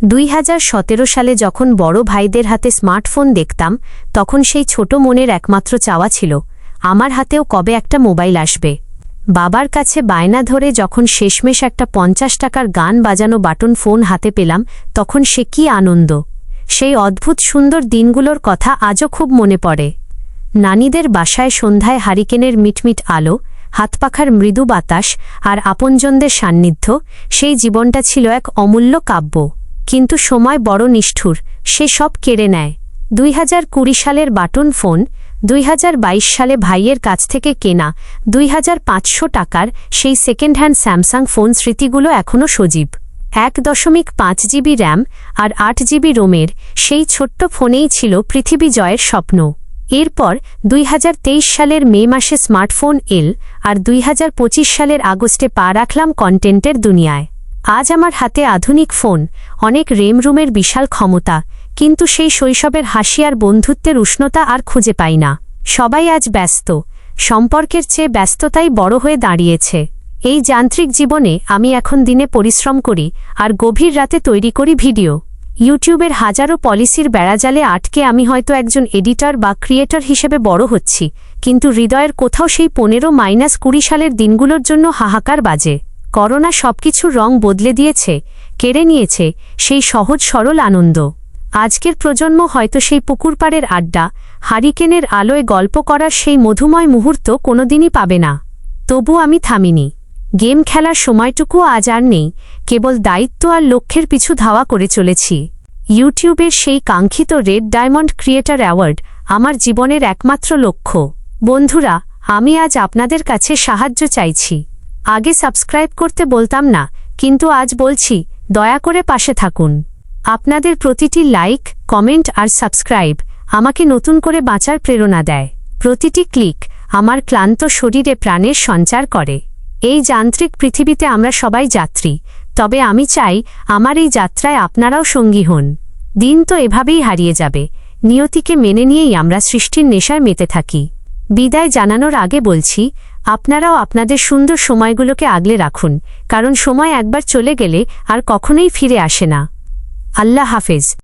2017 সালে যখন বড় ভাইদের হাতে স্মার্টফোন দেখতাম তখন সেই ছোট মনের একমাত্র চাওয়া ছিল আমার হাতেও কবে একটা মোবাইল আসবে। বাবার কাছে বায়না ধরে যখন শেষমেশ একটা 50 টাকার গান বাজানো বাটন ফোন হাতে পেলাম তখন সে কি আনন্দ। সেই অদ্ভুত সুন্দর দিনগুলোর কথা আজও খুব মনে পড়ে। নানীদের বাসায় সন্ধ্যায় হারিকেনের মিটমিট আলো, হাতপাখার মৃদু বাতাস আর আপনজনদের সান্নিধ্য, সেই জীবনটা ছিল এক অমূল্য কাব্য। কিন্তু সময় বড় নিষ্ঠুর, সে সব কেড়ে নেয়। 2020 সালের বাটন ফোন, 2022 সালে ভাইয়ের কাছ থেকে কেনা 2500 টাকার সেই সেকেন্ড হ্যান্ড স্যামসাং ফোন স্মৃতিগুলো এখনও সজীব। 1.5 জিবি র্যাম আর 8 জিবি রোমের সেই ছোট্ট ফোনেই ছিল পৃথিবী জয়ের স্বপ্ন। এরপর 2023 সালের মে মাসে স্মার্টফোন এল, আর 2025 সালের আগস্টে পা রাখলাম কন্টেন্টের দুনিয়ায়। আজ আমার হাতে আধুনিক ফোন, অনেক রেমরুমের বিশাল ক্ষমতা, কিন্তু সেই শৈশবের হাসি আর বন্ধুত্বের উষ্ণতা আর খুঁজে পাই না। সবাই আজ ব্যস্ত, সম্পর্কের চেয়ে ব্যস্ততাই বড় হয়ে দাঁড়িয়েছে। এই যান্ত্রিক জীবনে আমি এখন দিনে পরিশ্রম করি আর গভীর রাতে তৈরি করি ভিডিও। ইউটিউবের হাজারো পলিসির বেড়াজালে আটকে আমি হয়তো একজন এডিটর বা ক্রিয়েটর হিসেবে বড় হচ্ছি, কিন্তু হৃদয়ের কোথাও সেই 15-20 সালের দিনগুলোর জন্য হাহাকার বাজে। করোনা সবকিছুর রং বদলে দিয়েছে, কেড়ে নিয়েছে সেই সহজ সরল আনন্দ। আজকের প্রজন্ম হয়তো সেই পুকুরপাড়ের আড্ডা, হারিকেনের আলোয় গল্প করার সেই মধুময় মুহূর্ত কোনোদিনই পাবে না। তবু আমি থামিনি। গেম খেলার সময়টুকুও আজ আর নেই, কেবল দায়িত্ব আর লক্ষ্যের পিছু ধাওয়া করে চলেছি। ইউটিউবের সেই কাঙ্ক্ষিত রেড ডায়মন্ড ক্রিয়েটর অ্যাওয়ার্ড আমার জীবনের একমাত্র লক্ষ্য। বন্ধুরা, আমি আজ আপনাদের কাছে সাহায্য চাইছি। আগে সাবস্ক্রাইব করতে বলতাম না, কিন্তু আজ বলছি, দয়া করে পাশে থাকুন। আপনাদের প্রতিটি লাইক, কমেন্ট আর সাবস্ক্রাইব আমাকে নতুন করে বাঁচার প্রেরণা দেয়। প্রতিটি ক্লিক আমার ক্লান্ত শরীরে প্রাণের সঞ্চার করে। এই যান্ত্রিক পৃথিবীতে আমরা সবাই যাত্রী, তবে আমি চাই আমার এই যাত্রায় আপনারাও সঙ্গী হন। দিন তো এভাবেই হারিয়ে যাবে, নিয়তিকে মেনে নিয়েই আমরা সৃষ্টির নেশায় মেতে থাকি। বিদায় জানানোর আগে বলছি, আপনারাও আপনাদের সুন্দর সময়গুলোকে আগলে রাখুন, কারণ সময় একবার চলে গেলে আর কখনোই ফিরে আসে না। আল্লাহ হাফেজ।